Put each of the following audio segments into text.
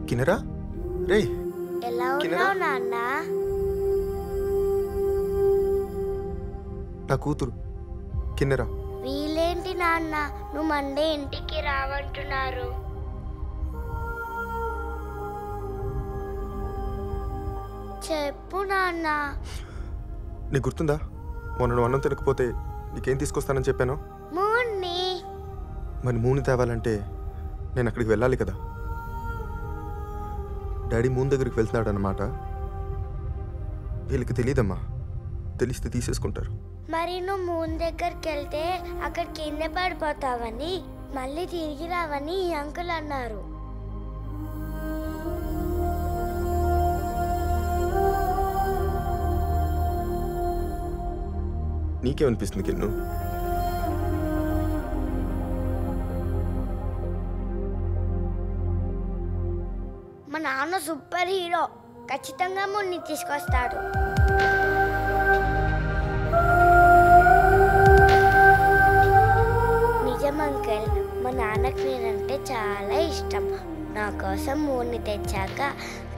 కిన్నెరా రే ఎలా ఉన్నావు నాన్న? నా కూతురు కిన్నెరా. వీలేంటి నాన్న, నువ్వు మండే ఇంటికి రావంటున్నారు? చెప్పు నాన్న. నీకు గుర్తుందా మొన్న నువ్వు అన్నం తినకపోతే నీకేం తీసుకొస్తానని చెప్పాను? మూన్ని. మరి మూని తేవాలంటే నేను అక్కడికి వెళ్ళాలి కదా. డాడీ మూన్ దగ్గరికి వెళ్తున్నాడు అన్నమాట. వీళ్ళకి తెలియదమ్మా, తెలిస్తే తీసేసుకుంటారు. మరి నువ్వు మూన్ దగ్గరికి వెళ్తే అక్కడ కింద పడిపోతావని, మళ్ళీ తిరిగి రావని ఈ అంకుల్ అన్నారు. నీకేమనిపిస్తుంది కిన్ను? మా నాన్న సూపర్ హీరో, ఖచ్చితంగా మున్ని తీసుకొస్తాడు. నిజం అంకుల్, మా నాన్నకి నేనంటే చాలా ఇష్టం. నా కోసం మూన్ని తెచ్చాక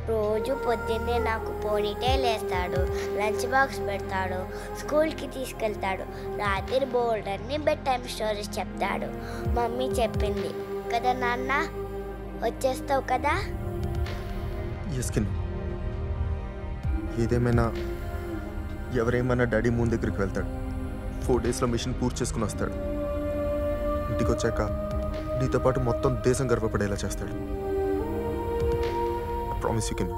రోజు పొద్దున్నే నాకు పోనీటైల్ వేస్తాడు, లంచ్ బాక్స్ పెడతాడు, స్కూల్కి తీసుకెళ్తాడు, రాత్రి బోల్డర్ని బెడ్ టైం స్టోరీస్ చెప్తాడు. మమ్మీ చెప్పింది కదా నాన్న, వచ్చేస్తావు కదా? ఏదేమైనా ఎవరేమైనా డాడీ మూన్ దగ్గరికి వెళ్తాడు. 4 డేస్లో మిషన్ పూర్తి చేసుకుని వస్తాడు. ఇంటికి వచ్చాక నీతో పాటు మొత్తం దేశం గర్వపడేలా చేస్తాడు. Promise you Kinnu.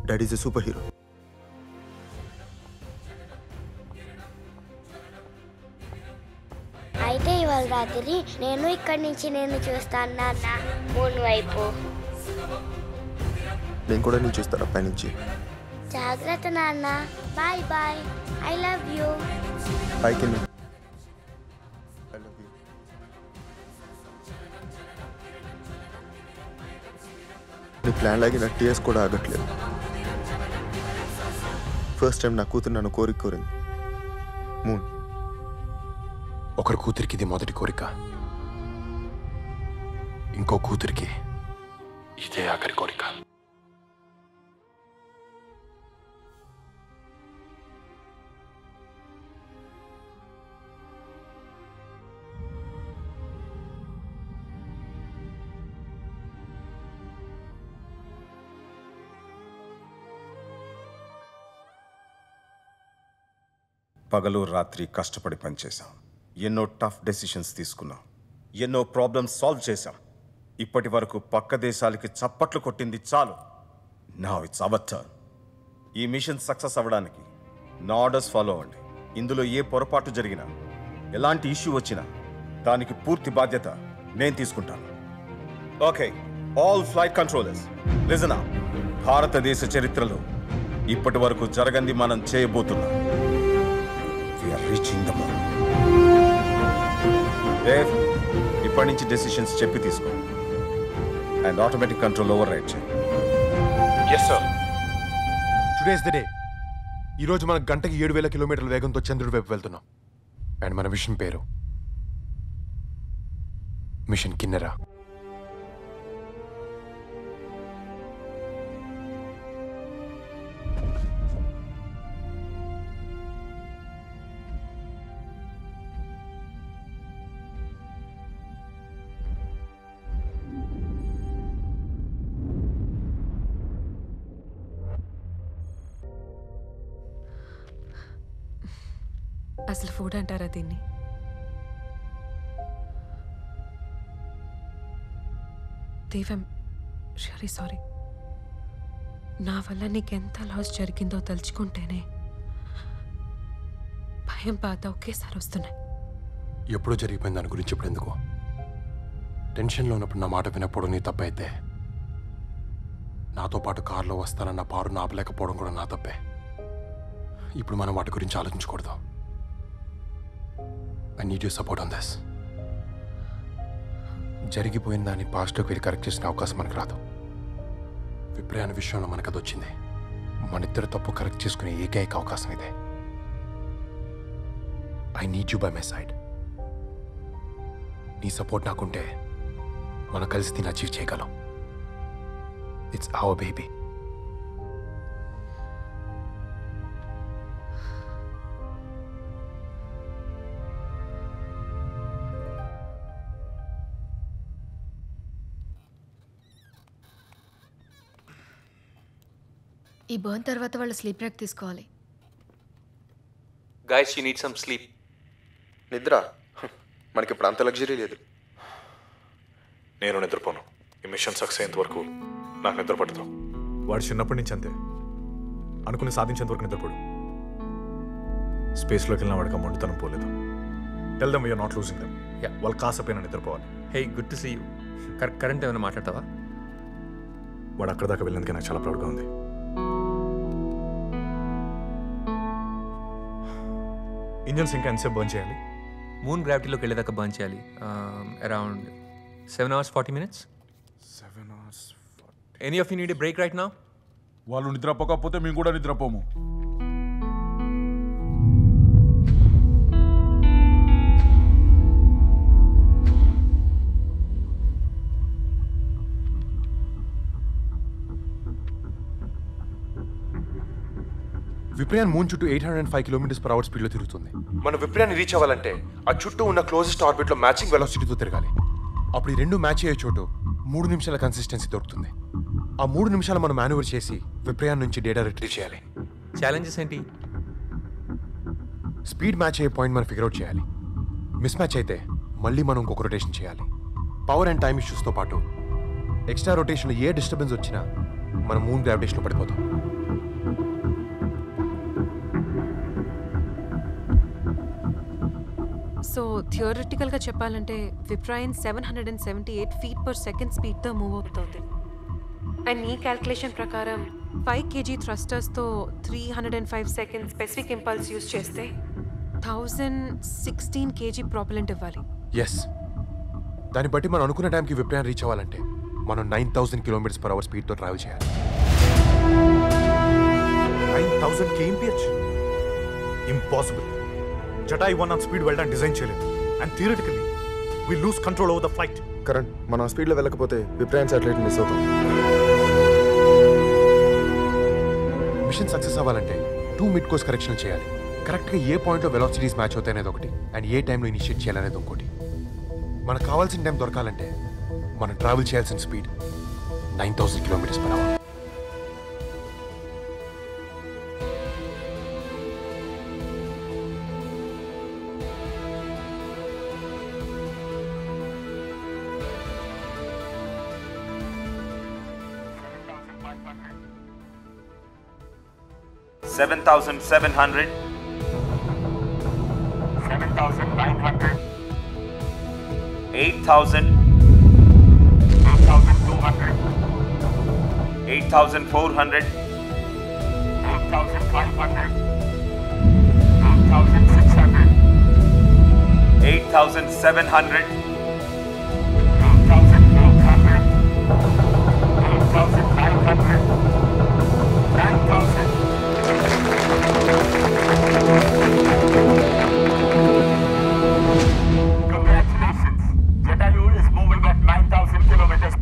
Daddy is a superhero. అయితే ఇవాళ రాత్రి నేను ఇక్కడి నుంచి చూస్తాను నాన్న మూన్ వైపు. నేను కూడా నేను చూస్తాను పైనుంచి. జాగ్రత్త నాన్న. Bye bye. I love you. Bye Kinnu. I love you. నీ ప్లాన్ లాగి నా టీఎస్ కూడా ఆగట్లేదు. ఫస్ట్ టైం నా కూతురు నన్ను కోరింది. మూన్. ఒకరి కూతురికి ఇది మొదటి కోరిక, ఇంకో కూతురికి ఇదే ఆఖరి కోరిక. పగలు రాత్రి కష్టపడి పనిచేశాం. ఎన్నో టఫ్ డెసిషన్స్ తీసుకున్నాం. ఎన్నో ప్రాబ్లమ్స్ సాల్వ్ చేశాం. ఇప్పటి వరకు పక్క దేశాలకి చప్పట్లు కొట్టింది చాలు. Now it's our turn. ఈ మిషన్ సక్సెస్ అవ్వడానికి నా ఆర్డర్స్ ఫాలో అవ్వండి. ఇందులో ఏ పొరపాటు జరిగినా, ఎలాంటి ఇష్యూ వచ్చినా దానికి పూర్తి బాధ్యత నేను తీసుకుంటాను. Okay, all flight controllers listen up. భారతదేశ చరిత్రలో ఇప్పటి వరకు జరగంది మనం చేయబోతున్నాం. We are reaching the moon. Dave, ఇప్పటి నుంచి డెసిషన్స్ చెప్పి తీసుకో. And automatic control override చేయి. Yes sir. Today is the day. ఈరోజు మనం గంటకి 7,000 కిలోమీటర్ల వేగంతో చంద్రుడి వైపు వెళ్తున్నాం. అండ్ మన మిషన్ పేరు మిషన్ కిన్నెరా. అసలు ఫుడ్ అంటారా దీన్ని? దేవం, రియల్లీ సారీ. నా వల్ల నీకెంత లాస్ జరిగిందో తలుచుకుంటేనే భయం, బాధ ఒకేసారి వస్తున్నాయి. ఎప్పుడో జరిగిపోయింది దాని గురించి ఇప్పుడు ఎందుకు? టెన్షన్లో ఉన్నప్పుడు నా మాట వినప్పుడు నీ తప్పైతే, నాతో పాటు కారులో వస్తానన్న పారును ఆపలేకపోవడం కూడా నా తప్పే. ఇప్పుడు మనం వాటి గురించి ఆలోచించకూడదు. I need your support on this. జరిగిపోయిన దాన్ని పాస్ట్లోకి వెళ్ళి కరెక్ట్ చేసిన అవకాశం మనకు రాదు. విప్రే అనే విషయంలో మనకు అది వచ్చింది. మన ఇద్దరు తప్పు కరెక్ట్ చేసుకునే ఏకైక అవకాశం ఇదే. I need you by my side. నీ సపోర్ట్ నాకుంటే మనం కలిసి దీన్ని అచీవ్ చేయగలం. It's our baby. ఈ బర్న్ తర్వాత వాళ్ళు స్లీప్ బ్రేక్ తీసుకోవాలి. Guys, she needs some sleep. నిద్ర మనకి ఇప్పుడు అంత లగ్జరీ లేదు. నేను నిద్రపోను. ఈ మిషన్ సక్సెస్ అయ్యేంత వరకు నాకు నిద్ర పట్టదు. వాడు చిన్నప్పటి నుంచి అంతే. అనుకుని సాధించేంత వరకు నిద్రపోడు. స్పేస్లోకి వెళ్ళిన వాడికి మొండితనం పోలేదు. Tell them we're not losing them. వాళ్ళు కాసపోయినా నిద్రపోవాలి. Hey, good to see you. Current ఏమైనా మాట్లాడతావా? వాడు అక్కడ దాకా వెళ్ళినందుకే నాకు చాలా ప్రౌడ్గా ఉంది. ఇంజన్స్ ఇంకా ఎంతసేపు బర్న్ చేయాలి? మూన్ గ్రావిటీలోకి వెళ్ళేదాకా బర్న్ చేయాలి. Around 7 hours 40 minutes. 7 hours. Any of you need a break right now? వాళ్ళు నిద్రపోకపోతే మేము కూడా నిద్రపోము. విప్రయాన్ మూన్ చుట్టూ 805 km/h స్పీడ్లో తిరుగుతుంది. మనం విప్రయాన్ని రీచ్ అవ్వాలంటే ఆ చుట్టూ ఉన్న క్లోజెస్ట్ ఆర్బిట్లో మ్యాచింగ్ వెలాసిటీతో తిరగాలి. అప్పుడు ఈ రెండు మ్యాచ్ అయ్యే చోటు 3 నిమిషాల కన్సిస్టెన్సీ దొరుకుతుంది. ఆ 3 నిమిషాలు మనం మాన్యూవర్ చేసి విప్రయాన్ నుంచి డేటా రిట్రీవ్ చేయాలి. ఛాలెంజెస్ ఏంటి? స్పీడ్ మ్యాచ్ అయ్యే పాయింట్ మనం ఫిగర్ అవుట్ చేయాలి. మిస్ మ్యాచ్ అయితే మళ్ళీ మనం ఇంకొక రొటేషన్ చేయాలి. పవర్ అండ్ టైమ్ ఇష్యూస్తో పాటు ఎక్స్ట్రా రొటేషన్లో ఏ డిస్టర్బెన్స్ వచ్చినా మనం మూన్ గ్రావిటేషన్లో పడిపోతాం. సో థియోరిటికల్గా చెప్పాలంటే విప్రాయన్ 778 feet/second స్పీడ్తో మూవ్ అవుతుంది. అండ్ ఈ క్యాల్కులేషన్ ప్రకారం 5 kg థ్రస్టర్స్తో 305 seconds specific impulse use చేస్తే 1016 kg ప్రాపలెంట్ ఇవ్వాలి. ఎస్, దాన్ని బట్టి మనం అనుకున్న టైంకి విప్రయాన్ రీచ్ అవ్వాలంటే మనం 9000 km/h స్పీడ్తో ట్రావెల్ చేయాలి. 9000 kmph? Impossible. Jatayu 1 on speed వెళ్ళడానికి డిజైన్ చేయలేదు. And theoretically we lose control over the flight. Current మనం ఆ స్పీడ్లో వెళ్ళకపోతే విప్రయాన్ శాటిలైట్ మిస్ అవుతాం. మిషన్ సక్సెస్ అవ్వాలంటే 2 మిడ్ కోర్స్ కరెక్షన్ చేయాలి. కరెక్ట్గా ఏ పాయింట్లో వెలాసిటీస్ మ్యాచ్ అవుతాయి అనేది ఒకటి, అండ్ ఏ టైంలో ఇనిషియేట్ చేయాలనేది ఇంకోటి. మనకు కావాల్సిన టైం దొరకాలంటే మనం ట్రావెల్ చేయాల్సిన speed 9000 km/h. $7,700, $7,900, $8,000, $8,200, $8,400, $8,500, $8,600, $8,700, $8,800, $8,900, $9,000. Congratulations! Jatayu is moving at 9,000 km/h.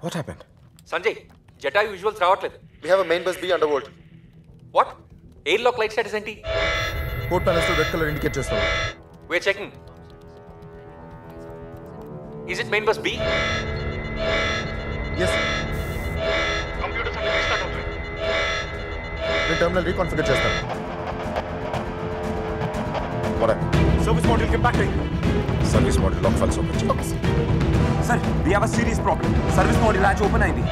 What happened? Sanjay, Jatayu visuals రావట్లేదు. We have a main bus B underworld. What? Air lock light status ఏంటి? పోర్ట్ ప్యానెల్స్లో రెడ్ కలర్ ఇండికేట్ చేస్తాం. We're checking. Is it main bus B? Yes. నేను terminal reconfigure చేస్తాను. What happened? Service model కి back అయ్యింది. Service model lock files open చేయి. Sir, we have a serious problem. Service module latch open అయింది.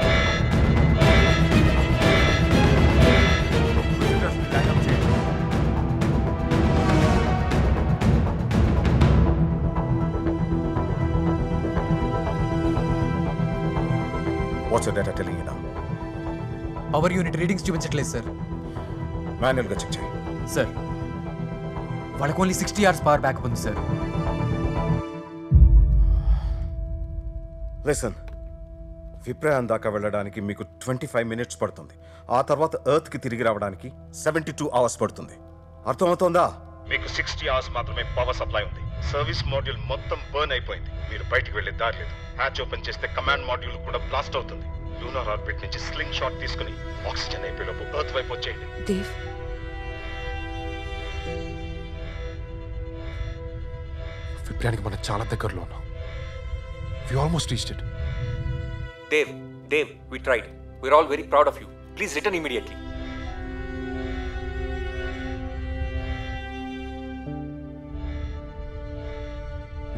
Watts data telling ఇదా? Power unit readings చూపించట్లేదు sir. మాన్యువల్గా check చేయి. సార్ వాళ్ళకి ఓన్లీ 60 hours పవర్ బ్యాకప్ ఉంది సార్. లిసన్, విప్రయాన్ దాకా వెళ్ళడానికి మీకు 25 minutes పడుతుంది. ఆ తర్వాత ఎర్త్కి తిరిగి రావడానికి 72 hours పడుతుంది. అర్థమవుతోందా? మీకు 60 hours మాత్రమే పవర్ సప్లై ఉంది. సర్వీస్ మాడ్యూల్ మొత్తం బర్న్ అయిపోయింది. మీరు బయటికి వెళ్ళే దారి లేదు. హ్యాచ్ ఓపెన్ చేస్తే కమాండ్ మాడ్యూల్ కూడా బ్లాస్ట్ అవుతుంది. లూనార్ ఆర్బిట్ నుంచి స్లింగ్ షాట్ తీసుకుని ఆక్సిజన్ అయిపోయేలోపు ఎర్త్ వైపు వచ్చేయండి. దేవ్, విప్రయానికి మనం చాలా దగ్గరలో ఉన్నాం. We almost reached it. Dave, we tried. We're all very proud of you. Please return immediately.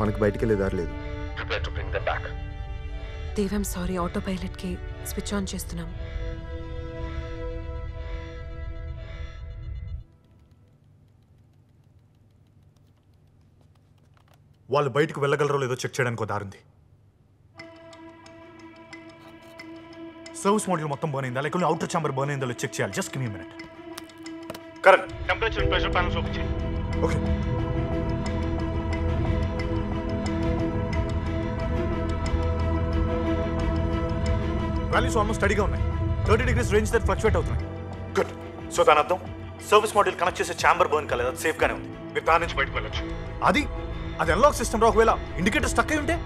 మనకి బయటికి వెళ్ళే దారి లేదు. Prepare to bring them back. Dev, I'm sorry, ఆటో పైలట్కి స్విచ్ ఆన్ చేస్తున్నాం. వాళ్ళు బయటకు వెళ్ళగలరో లేదో చెక్ చేయడానికి ఒక దారుంది. సర్వీస్ మాడ్యూల్ మొత్తం బర్న్ అయిందా, లేకపోతే అవుటర్ ఛాంబర్ బర్న్ అయిందో చెక్ చేయాలి. Just give me minute. Correct. Temperature and pressure panels open చేయండి. ఓకే. వాల్యూస్ ఆల్మోస్ట్ స్టడీగా ఉన్నాయి. 30 degrees రేంజ్ దగ్గర ఫ్లక్చువేట్ అవుతున్నాయి. గుడ్. సో దాని అర్థం సర్వీస్ మాడ్యూల్ కనెక్ట్ చేసే ఛాంబర్ బర్న్ కాలేదు, అది సేఫ్గానే ఉంది. మీరు దాని నుంచి బయటకు వెళ్ళొచ్చు. అది అన్లాక్ సిస్టమ్ రా. ఒకవేళ ఇండికేటర్ స్టక్ అయి ఉంటే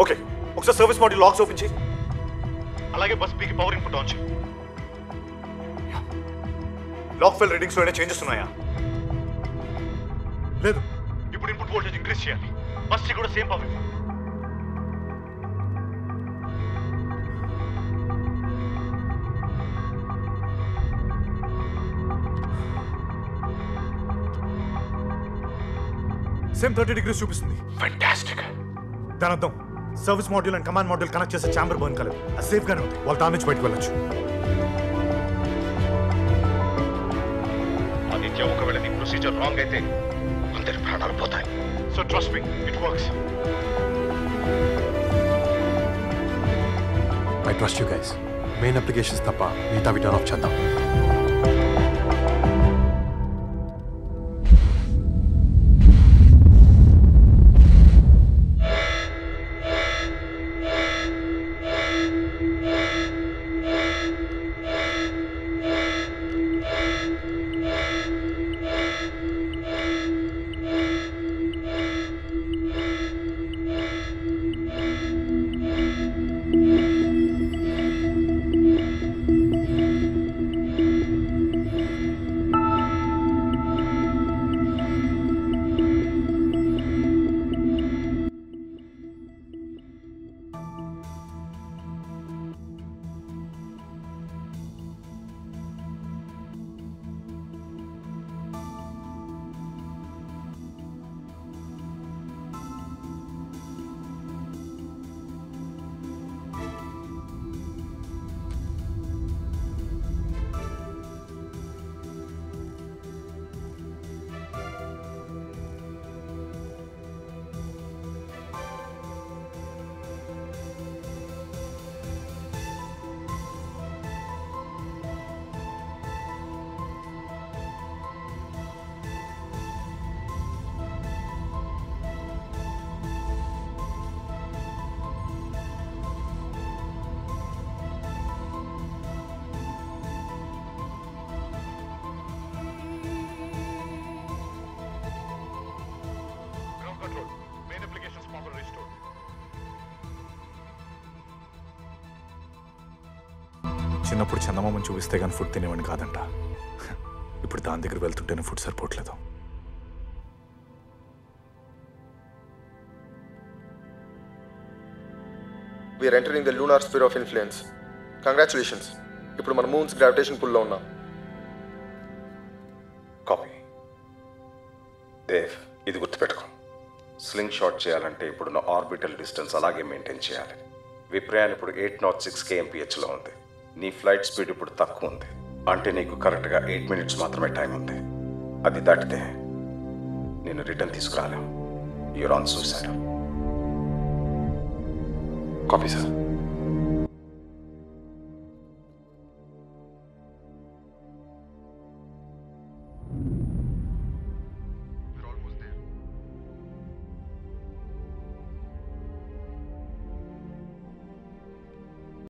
ఓకే, ఒకసారి సర్వీస్ మాడ్యూల్ లాక్స్ ఓపెన్ చేయి. అలాగే బస్ పీకి పవర్ ఇన్పుట్ ఆన్ చేయి. లాక్ ఫెల్ రీడింగ్స్ లో ఏమైనా చేంజెస్ ఉన్నాయా? లేదు. ఇప్పుడు ఇన్పుట్ వోల్టేజ్ ఇంక్రీజ్ చేయాలి. బస్ కి కూడా సేమ్ పవర్. సేమ్ 30 degrees చూపిస్తుంది. ఫ్యాంటాస్టిక్. దాని అర్థం service module and command module connect చేసే ఛాంబర్ బర్న్ కాలేదు, అది సేఫ్గానే ఉంది. వాళ్ళు దాని నుంచి బయటకు వెళ్ళొచ్చు. ఆదిత్య, ఒకవేళ నీ ప్రొసీజర్ రాంగ్ అయితే అందరి ప్రాణాలు పోతాయి. So trust me, it works. I trust you guys. Main applications తప్ప మిగతావి టర్న్ ఆఫ్ చేద్దాం. చిన్నప్పుడు చందమామని చూపిస్తే కానీ ఫుడ్ తినేవాడిని కాదంట. ఇప్పుడు దాని దగ్గర వెళ్తుంటేనే ఫుడ్ సరిపోవట్లేదు. We are entering the lunar sphere of influence. Congratulations. ఇప్పుడు మన మూన్స్ గ్రావిటేషన్ పుల్లో ఉన్నాం. కాపీ. దేవ్, ఇది గుర్తుపెట్టుకో. స్లింగ్ షాట్ చేయాలంటే ఇప్పుడున్న ఆర్బిటల్ డిస్టెన్స్ అలాగే మెయింటైన్ చేయాలి. విప్రయాన్ ఇప్పుడు 806 kmph ఉంది. నీ ఫ్లైట్ స్పీడ్ ఇప్పుడు తక్కువ ఉంది. అంటే నీకు కరెక్ట్గా 8 minutes మాత్రమే టైం ఉంది. అది దాటితే నేను రిటర్న్ తీసుకురాలేం. You're on suicide. Copy sir.